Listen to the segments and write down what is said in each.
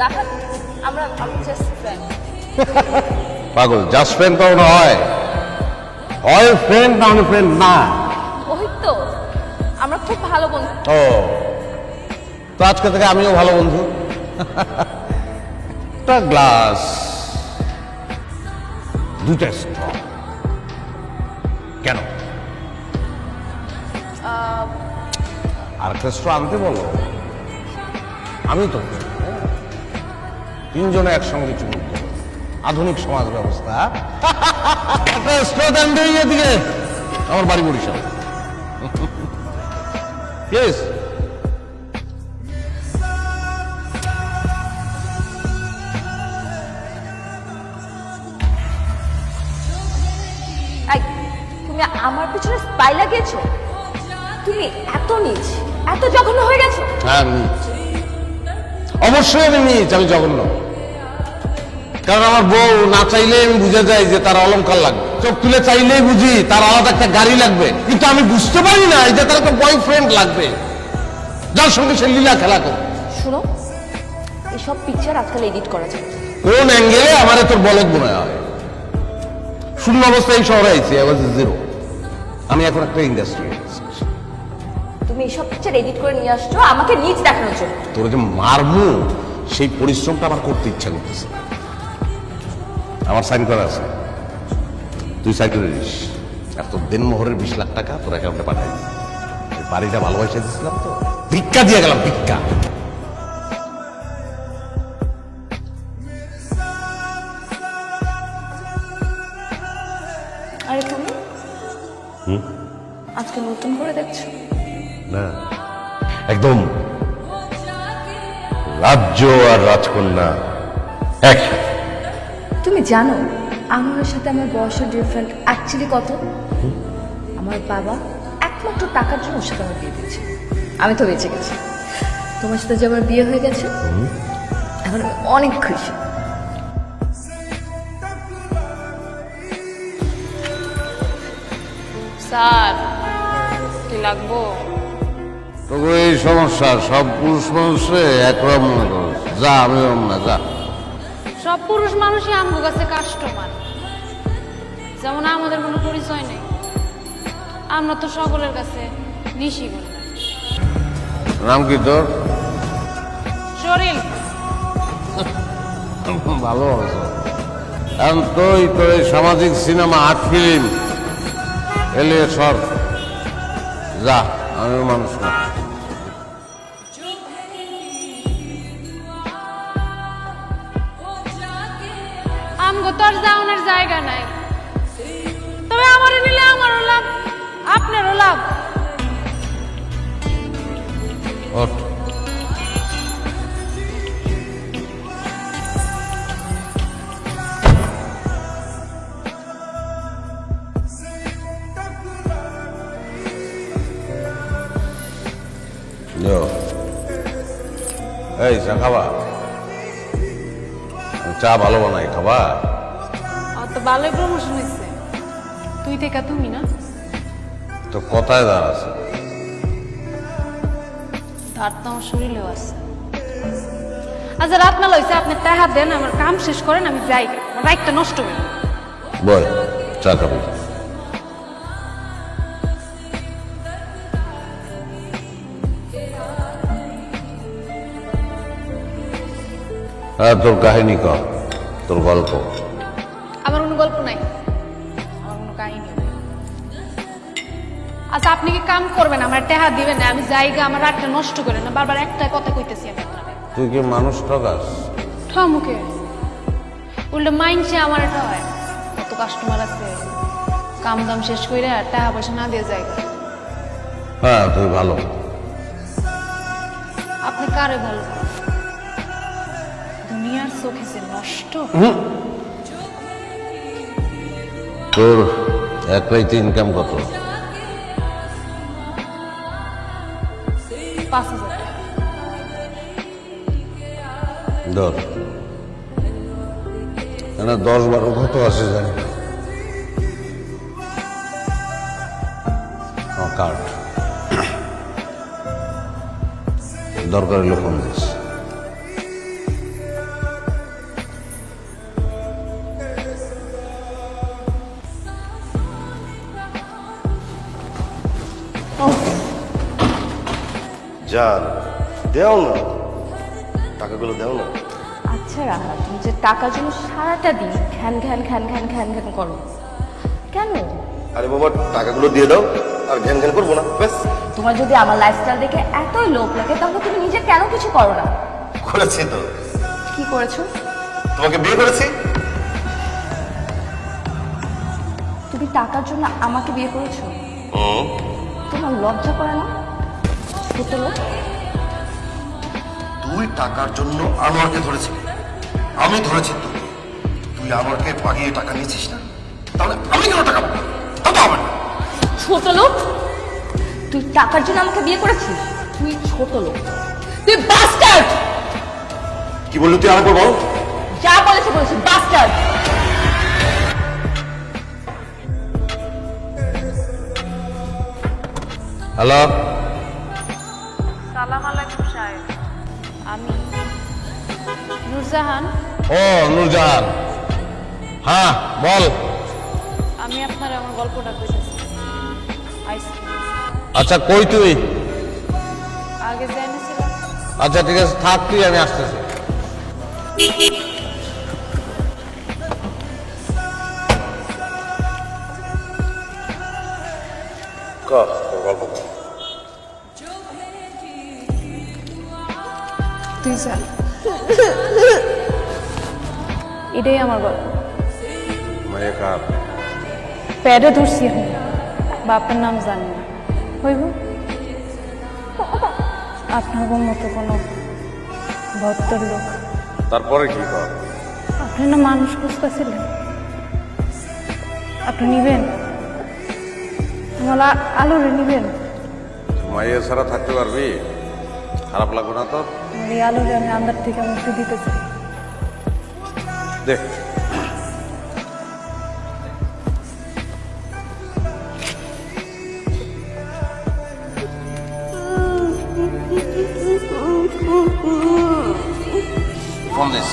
রাহাত আমরা just friend. পাগল, just friend তো নয়, হয় ফ্রেন্ড না হলে ফ্রেন্ড না। ওই তো আমরা খুব ভালো বন্ধু। ও, তো আজকে থেকে আমিও ভালো বন্ধু। একটা গ্লাস, দুটা স্ট্র, কেন? আর একটা স্ট্র আনতে বলো, আমি তো তিনজনে একসঙ্গে চুমুক দেবো। আধুনিক সমাজ ব্যবস্থা। একটা স্ট্র দেন দিকে, আমার বাড়ি বরিশাল। Yes. এই, তুমি আমার পিছনে স্পাই লাগিয়েছো? তুমি এত নীচ, এত জঘন্য হয়ে গেছো? হ্যাঁ, নিচ। অবশ্যই আমি নিচ, আমি জঘন্য। কারণ আমার বউ না চাইলে আমি বুঝে যাই যে তার অলংকার লাগবে, চোখ তুলে চাইলেই বুঝি তার আলাদা একটা গাড়ি লাগবে, কিন্তু আমি বুঝতে পারি না যে তার একটা বয়ফ্রেন্ড লাগবে যার সঙ্গে সে লীলা খেলা করে। শুনো, এসব পিকচার আজকাল এডিট করা যায়। কোন অ্যাঙ্গেলে আমারে তোর বলদ মনে হয়? শূন্য অবস্থায় এই শহরে আইছি, আই ওয়াজ জিরো। আমি এখন একটা ইন্ডাস্ট্রি। তুমি এসব পিকচার এডিট করে নিয়ে আসছো আমাকে নিচ দেখানোর জন্য। তোর যে মারমু সেই পরিশ্রমটা আমার করতে ইচ্ছা করতেছে। আমার সাইন করা আছে, তুই সাইন করে দিস। আর তোর দেনমোহরের 20 লাখ টাকা তোর অ্যাকাউন্টে পাঠাই দিস। বাড়িটা ভালোবাসা দিচ্ছিলাম তো, ভিক্ষা দিয়ে গেলাম, ভিক্ষা। আরে তুমি আজকে নতুন করে দেখছো? না, একদম রাজ্য আর রাজকন্যা একসাথে। তুমি জানো আমার সাথে আমার বয়সের ডিফারেন্ট অ্যাকচুয়ালি কত? আমার বাবা একমাত্র টাকার জন্য ওর সাথে আমার বিয়ে দিয়েছে। আমি তো বেঁচে গেছি। তোমার সাথে যে আমার বিয়ে হয়ে গেছে, এখন আমি অনেক খুশি। স্যার কি লাগবো? তবু এই সমস্যা, সব পুরুষ মানুষে একরকম মনে করো। যা, আমি ওরম না, যা। সব পুরুষ মানুষই আমগো কাছে কাস্টমার, যেমন আমাদের কোনো পরিচয় নেই। আমরা তো সকলের কাছে নিশিগুণ। নাম কি তোর? শরীর ভালো আছে। এখন তুই তোর এই সামাজিক সিনেমা, আর্ট ফিল্ম এলিয়ে সর, যা। আমি মানুষ না। আমগো তো আর যাওয়ার জায়গা নাই, তবে আমারও নিলে আমারও লাভ, আপনারও লাভ। ওঠ। এই চা খাবা? আমি চা ভালো বানাই, খাবা? আমার তো ভালোই প্রমোশন হয়েছে, তুই থেকে তুমি না। তো কথায় দাঁড় আছে। তার তো আমার শরীরেও আছে। আচ্ছা রাত মেলা হয়েছে, আপনি টাকা দেন, আমার কাম শেষ করেন, আমি যাই, আমার রাইটটা নষ্ট হয়ে। বল, চা খাবি? হ্যাঁ, তোর কাহিনী কর, তোর গল্প। আমার কোনো গল্প নাই, আমার কোনো কাহিনী নেই। আচ্ছা আপনি কি কাম করবেন, আমার টেহা দিবেন না, আমি জায়গা, আমার রাতটা নষ্ট করেন না, বারবার একটা কথা কইতেছি আমি আপনাকে। তুই কি মানুষ ঠকাস? মুখে উল্টো মাইন্ডসে আমার এটা হয়, কত কাস্টমার আছে, কাম দাম শেষ করে আর টাকা পয়সা না দিয়ে জায়গা। হ্যাঁ, তুই ভালো। আপনি কারে ভালো? দুনিয়ার চোখে যে নষ্ট। তোর এক রাইতে ইনকাম কত? 5,000 টাকা। ধর, 10-12 কত আছে জানি না। কার্ড দরকার হলে ফোন দিস। জান দেও না, টাকাগুলো দেও না। আচ্ছা রাহা, তুমি যে টাকার জন্য সারাটা দিন ঘ্যান ঘ্যান ঘ্যান ঘ্যান ঘ্যান ঘ্যান করো কেন? আরে বাবা টাকাগুলো দিয়ে দাও, আর ঘ্যান ঘ্যান করবো না, ব্যাস। তোমার যদি আমার লাইফস্টাইল দেখে এতই লোভ লাগে তাহলে তুমি নিজে কেন কিছু করো না? করেছি তো, কি করেছো? তোমাকে বিয়ে করেছি। তুমি টাকার জন্য আমাকে বিয়ে করেছো? হুম। তোমার লজ্জা করে না? ছোট লোক। তুই টাকার জন্য আনোয়ারকে ধরেছিলি, আমি ধরেছি তুই। তুই আমাকে পাঠিয়ে টাকা নিয়েছিস না, তাহলে আমি কেন টাকা পাবো? তা তো হবে না। ছোট লোক, তুই টাকার জন্য আমাকে বিয়ে করেছিস? তুই ছোট লোক, তুই বাস্টার্ড। কি বললি তুই আমাকে বল? যা বলেছে বলেছি, বাস্টার্ড। হ্যালো, সালাম আলাইকুম সাহেব, আমি নূরজাহান। ও নূরজাহান, হ্যাঁ বল। আমি আপনার আমার গল্পটা কইতেছি। আইসক্রিম আচ্ছা কই তুই? আগে জেনেছিলাম। আচ্ছা ঠিক আছে, থাক তুই, আমি আসতেছি। গল্প কর। তুই যা, এটাই আমার গল্প। মাইয়া কার? প্যাডে ধরছি আমি, বাপের নাম জানি না। হইব আপনার মতো কোনো ভদ্র লোক। তারপরে কি কর? আপনি না মানুষ খুঁজতেছিলেন, আপনি নিবেন আমার আলুরে নিবেন? মাইয়া ছাড়া থাকতে পারবি? খারাপ লাগবে না তোর? আমার এই আলুরে আমি আন্দার থেকে মুক্তি দিতে চাই। দেখ ফোন দিস।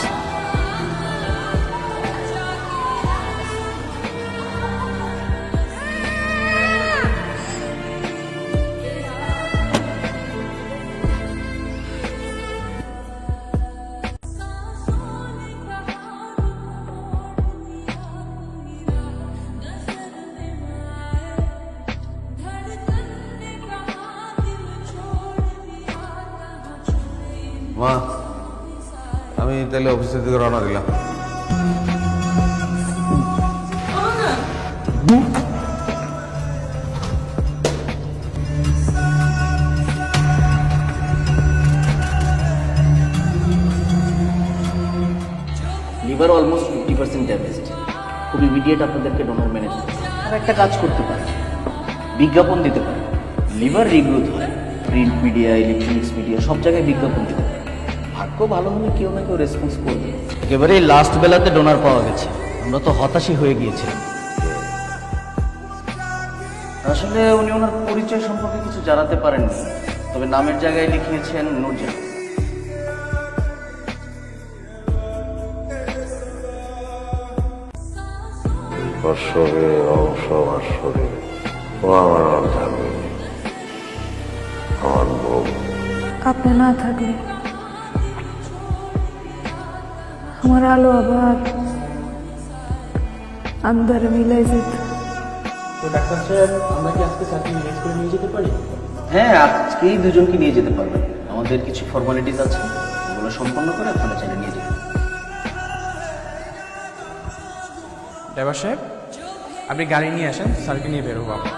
মা, আমি তাহলে অফিসের দিকে রওনা দিলাম। Liver almost 50% damaged. খুব ইমিডিয়েট আপনাদেরকে ডোনার ম্যানেজ করতে হবে। আর একটা কাজ করতে পারে, বিজ্ঞাপন দিতে পারে। লিভার রিগ্রোথ হয় প্রিন্ট মিডিয়া, ইলেকট্রনিক্স মিডিয়া, সব জায়গায় বিজ্ঞাপন দিতে পারে। ভাগ্য ভালো হলে কেউ না কেউ রেসপন্স করবে। একেবারে লাস্ট বেলাতে ডোনার পাওয়া গেছে, আমরা তো হতাশই হয়ে গিয়েছিলাম। আসলে উনি ওনার পরিচয় সম্পর্কে কিছু জানাতে পারেননি, তবে নামের জায়গায় লিখিয়েছেন নূরজাহান। শরীরের অংশ আমার শরীর, ও আমার অর্ধাঙ্গিনী, আমার বউ। আপনি না থাকলে আমার আলো আবার আন্ধারে মিলাই যেত। তো ডাক্তার সাহেব, আমরা কি আজকে স্যারকে রিলিজ করে নিয়ে যেতে পারি? হ্যাঁ, আজকেই দুজনকে নিয়ে যেতে পারবেন। আমাদের কিছু ফর্মালিটিস আছে, ওগুলো সম্পন্ন করে আপনারা চাইলে নিয়ে যেতে পারেন। ড্রাইভার সাহেব, আপনি গাড়ি নিয়ে আসেন, স্যারকে নিয়ে বেরোবো আমরা।